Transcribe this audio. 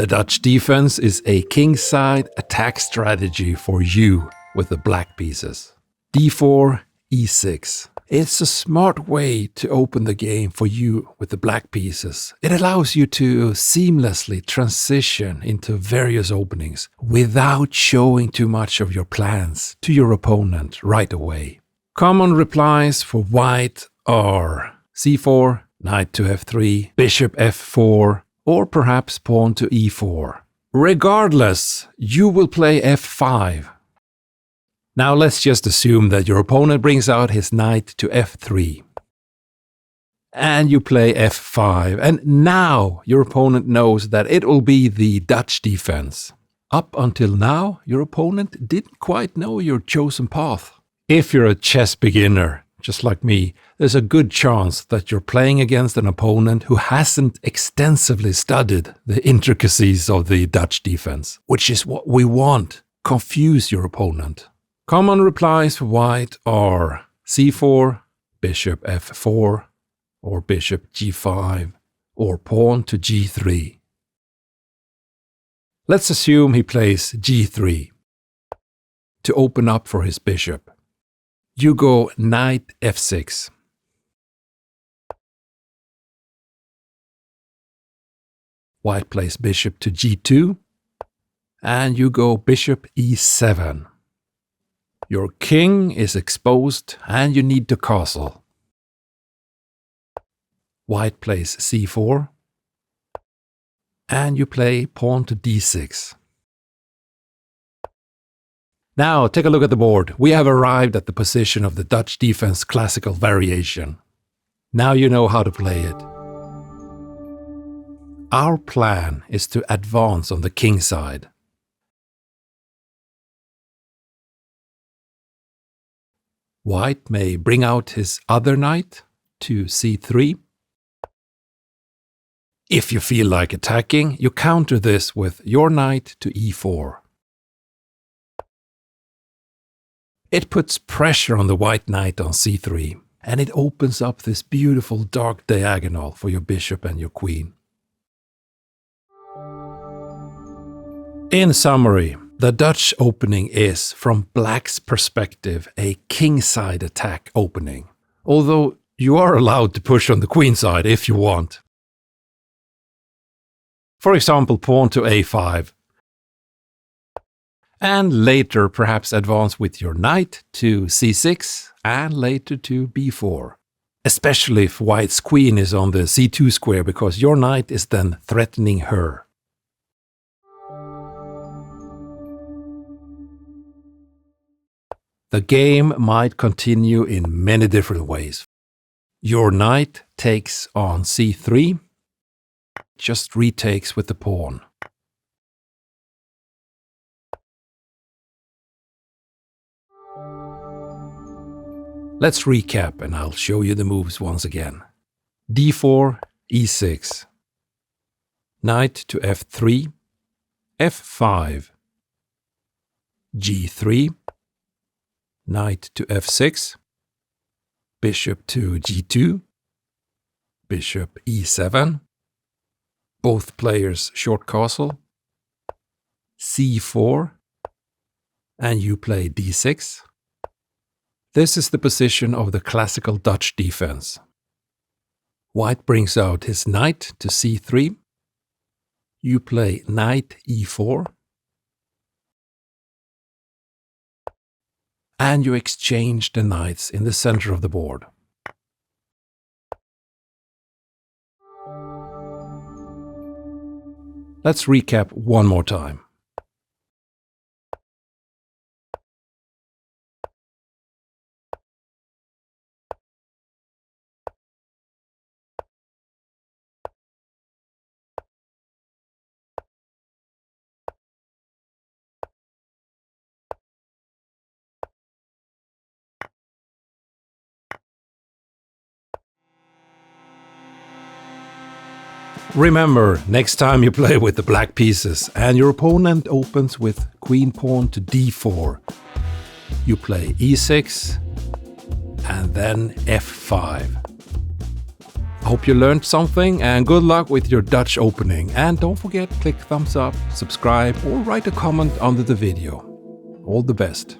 The Dutch defense is a kingside attack strategy for you with the black pieces. d4, e6. It's a smart way to open the game for you with the black pieces. It allows you to seamlessly transition into various openings without showing too much of your plans to your opponent right away. Common replies for white are c4, knight to f3, bishop f4, or perhaps pawn to e4. Regardless, you will play f5. Now let's just assume that your opponent brings out his knight to f3. And you play f5, and now your opponent knows that it will be the Dutch defense. Up until now, your opponent didn't quite know your chosen path. If you're a chess beginner, just like me, there's a good chance that you're playing against an opponent who hasn't extensively studied the intricacies of the Dutch defense, which is what we want. Confuse your opponent. Common replies for white are c4, bishop f4, or bishop g5, or pawn to g3. Let's assume he plays g3 to open up for his bishop. You go knight f6. White plays bishop to g2, and you go bishop e7. Your king is exposed and you need to castle. White plays c4, and you play pawn to d6. Now take a look at the board. We have arrived at the position of the Dutch defense classical variation. Now you know how to play it. Our plan is to advance on the king side. White may bring out his other knight to c3. If you feel like attacking, you counter this with your knight to e4. It puts pressure on the white knight on c3, and it opens up this beautiful dark diagonal for your bishop and your queen. In summary, the Dutch opening is, from black's perspective, a kingside attack opening, although you are allowed to push on the queen side if you want. For example, pawn to a5, and later perhaps advance with your knight to c6 and later to b4, especially if white's queen is on the c2 square, because your knight is then threatening her. The game might continue in many different ways. Your knight takes on c3, just retakes with the pawn. Let's recap and I'll show you the moves once again. d4, e6, knight to f3, f5, g3, knight to f6, bishop to g2, bishop e7, both players short castle, c4, and you play d6. This is the position of the classical Dutch defense. White brings out his knight to c3. You play knight e4. And you exchange the knights in the center of the board. Let's recap one more time. Remember, next time you play with the black pieces and your opponent opens with queen pawn to d4, you play e6 and then f5. I hope you learned something, and good luck with your Dutch opening. And don't forget, click thumbs up, subscribe, or write a comment under the video. All the best.